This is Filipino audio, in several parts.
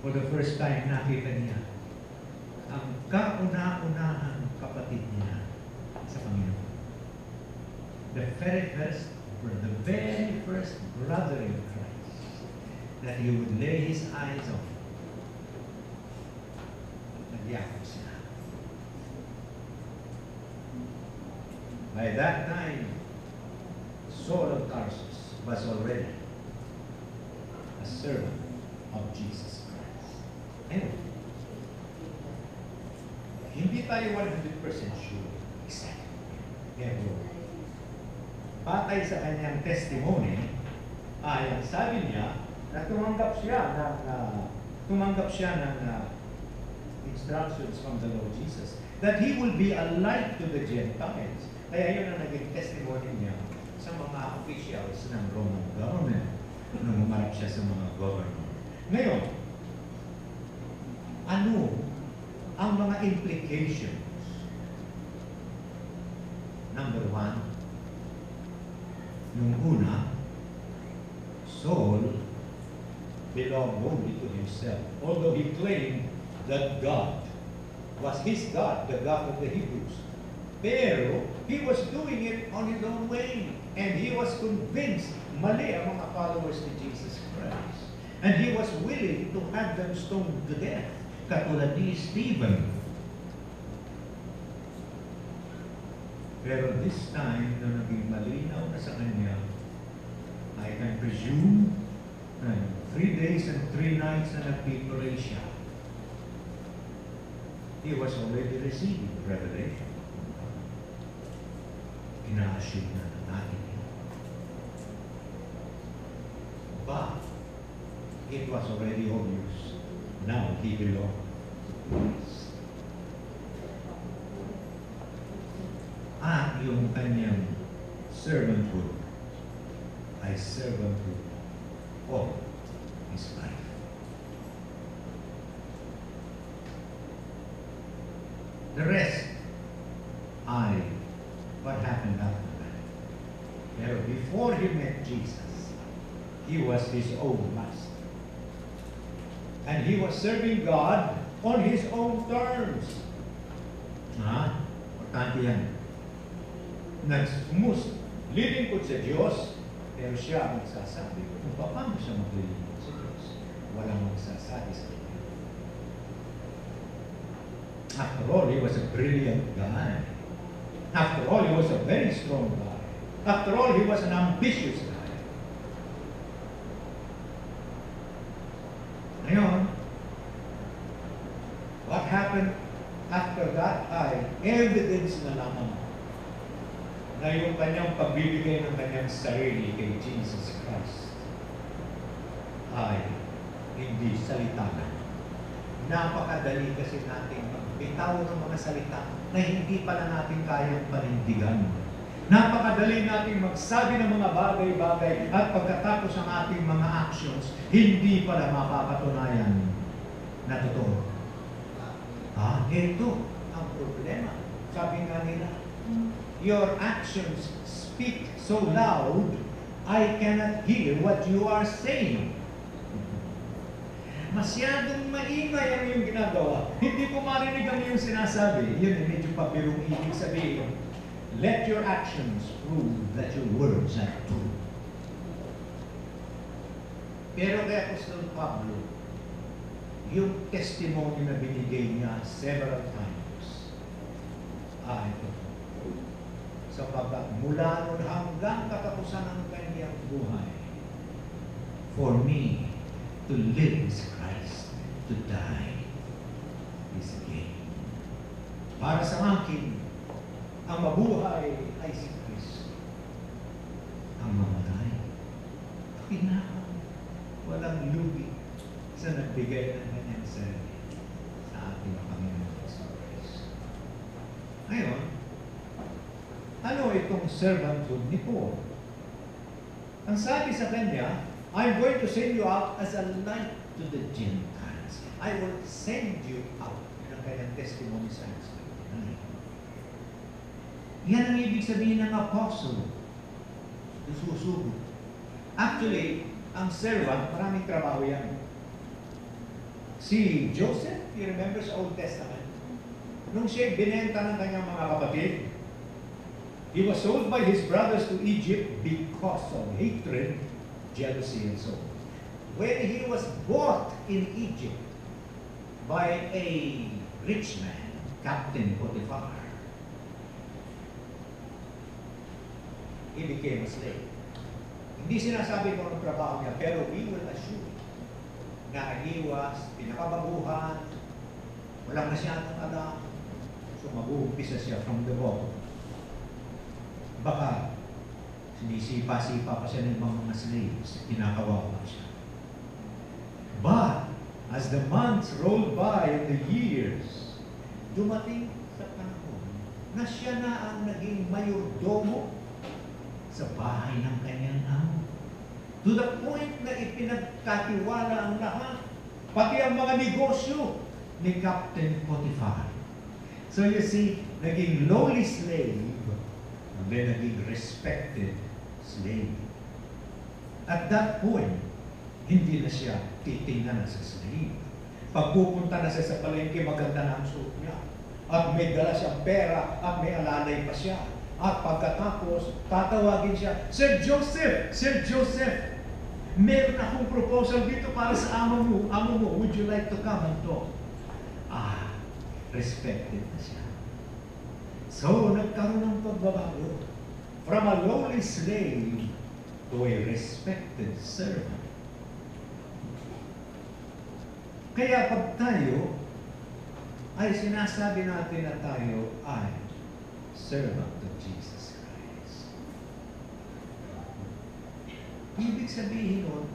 For the first time, nakita niya ang kauna-unahang kapatid niya sa Panginoon. The very first brother in Christ that he would lay his eyes on. Nagyakap siya. By that time, Saul of Tarsus was already a servant of Jesus Christ. Anyway, hindi tayo 100% sure exactly. Pero, patay sa kanyang testimony, ay sabi niya na tumanggap siya ng instructions from the Lord Jesus that He will be a light to the Gentiles. Kaya yun ang naging testimony niya sa mga officials ng Roman government nung humarap siya sa mga governor. Ngayon, ano ang mga implications? Number one, nung una, Saul belonged only to himself. Although he claimed that God was his God, the God of the Hebrews. Pero, he was doing it on his own way. And he was convinced, mali ang mga followers ni Jesus Christ. And he was willing to have them stoned to death. Katulad ni Stephen. Pero this time, na naging malinaw na sa kanya, I can presume, 3 days and 3 nights na nagpipray siya, he was already receiving revelation. Ina-assume na natin yun. But, it was already obvious. Now, he belonged to Christ. At yung kanyang servanthood ay servanthood of his life. The rest ay what happened after that. Pero before he met Jesus, he was his own master. And he was serving God on his own terms. Importante yan. Lilingkod sa Diyos, pero siya ang magsasabi kung paano siya maglilingkod sa Diyos. Walang magsasabi sa kanya. After all, he was a brilliant guy. After all, he was a very strong guy. After all, he was an ambitious guy. Ngayon, what happened after that ay evidence na lamang na yung kanyang pagbibigay ng kanyang sarili kay Jesus Christ ay hindi salita na. Napakadali kasi natin magbitaw ng mga salita na hindi pala natin kayang panindigan. Napakadali natin magsabi ng mga bagay-bagay at pagkatapos ng ating mga actions, hindi pala mapapatunayan na totoo. Ito ang problema. Sabi nga nila, your actions speak so loud, I cannot hear what you are saying. Masyadong maingay ang iyong ginagawa. Hindi ko marinig ang iyong sinasabi. Yun, medyo pabirong ibig sabihin. Let your actions prove that your words are true. Pero kay Apostol Pablo, yung testimony na binigay niya several times, ito. Sapagkat mula nun hanggang katapusan ng kanyang buhay, for me, to live is Christ, to die is gain. Para sa akin, ang mabuhay ay si Kristo. Ang mamatay, pakinahon, walang lugi sa nagbigay ng kanyang sarili sa ating Panginoon sa Kristo. Ngayon, ano itong servanthood ni Paul? Ang sabi sa kanya, I'm going to send you out as a light to the Gentiles. I will send you out. Yan ang kanyang testimony sa akin. Yan ang ibig sabihin ng apostle. Susugo. Actually, ang servant, maraming trabaho yan. Si Joseph, you remember sa Old Testament, nung siya binenta ng kanyang mga kapatid, he was sold by his brothers to Egypt because of hatred, jealousy, and so on. When he was bought in Egypt by a rich man, Captain Potiphar, he became a slave. Hindi sinasabi ko ang trabaho niya, pero we will assume na he was pinakabaguhan, walang masyadong alam, so mag-uumpisa siya from the bottom. Baka sinisipa-sipa pa siya ng mga slaves, kinakawawa siya. But as the months rolled by and the years, dumating sa panahon na siya na ang naging mayordomo sa bahay ng kanyang amo. To the point na ipinagkatiwala ang lahat, pati ang mga negosyo ni Captain Potiphar. So you see, naging lowly slave, and then naging respected slave. At that point, hindi na siya titingnan sa slave. Pagpupunta na siya sa palengke, maganda na ang suot niya. At may dala siyang pera, at may alalay pa siya. At pagkatapos, tatawagin siya, Sir Joseph! Sir Joseph! Meron akong proposal dito para sa amo mo. Amo mo, would you like to come and talk? Respected na siya. So, nagkaroon ng pagbabago. From a lowly slave to a respected servant. Kaya pag tayo ay sinasabi natin na tayo ay servant of Jesus Christ. Ibig sabihin nun,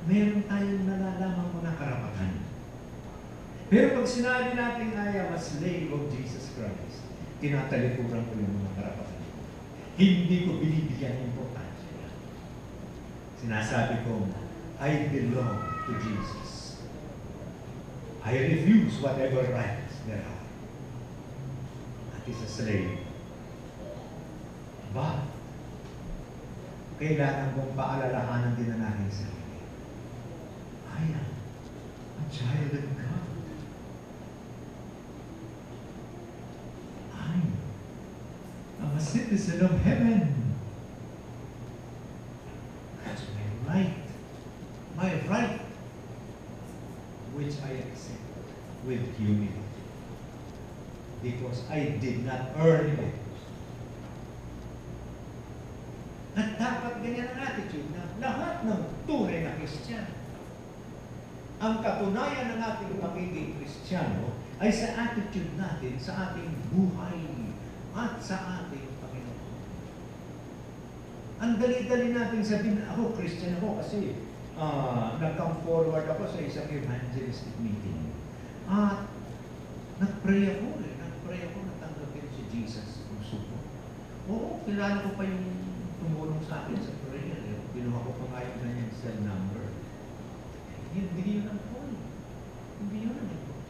meron tayong nalalaman mo na karapatan. Pero pag sinabi natin I am a slave of Jesus Christ, tinatalikuran ko yung mga karapatan. Hindi ko binibigyan importansya. Sinasabi ko, I belong to Jesus. I refuse whatever rights there are. That is a slave. But, kailangan kong paalalahanan din ang aking sarili. I am a child of God. I'm a citizen of heaven. That's my right. My right, which I accept with humility. Because I did not earn it. At dapat ganyan ang attitude na lahat ng tunay na Kristiyano. Ang katunayan ng ating pagiging Kristiyano ay sa attitude natin, sa ating buhay, at sa ating Panginoon. Ang dali-dali natin sabihin, ako, Christian ako kasi nag-come forward ako sa isang evangelistic meeting. At nag-pray ako na tanggapin si Jesus. Oo, kilala ko pa yung tumulong sa akin sa prayer. Binuha ko pa nga yung kanyang cell number. Hindi yun ang point. Hindi yun ang point.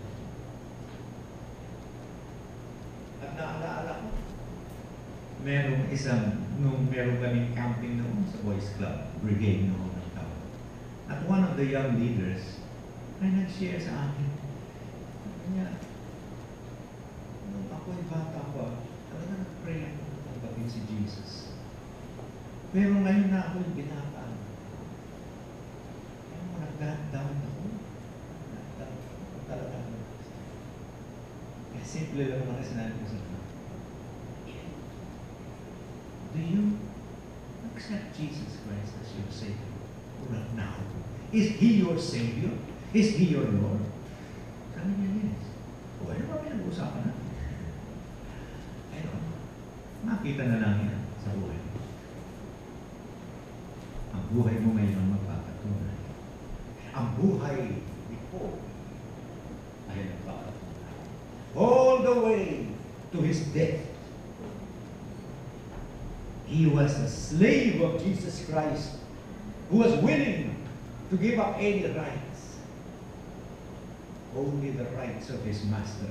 At naalaala ko, meron kaming camping noon sa Boys Club, brigade noon ng tao. At one of the young leaders ay nag-share sa akin. Kanya, nung ako'y bata ko, talaga nag-pray ako tanggapin si Jesus. Pero ngayon na ako'y binataan. Kaya mo nag-down ako. Nag-down ako talaga. Kaya simple lang naman na sinabi ko sa akin. Do you accept Jesus Christ as your Savior right now? Is He your Savior? Is He your Lord? Sabi niya, yes. O ano ba pinag-uusapan natin? Ayun, makita na lang yan sa buhay. Ang buhay mo ngayon magpapatunay. Ang buhay before ay nagpapatunay. All the way to His death. He was a slave of Jesus Christ who was willing to give up any rights. Only the rights of his master.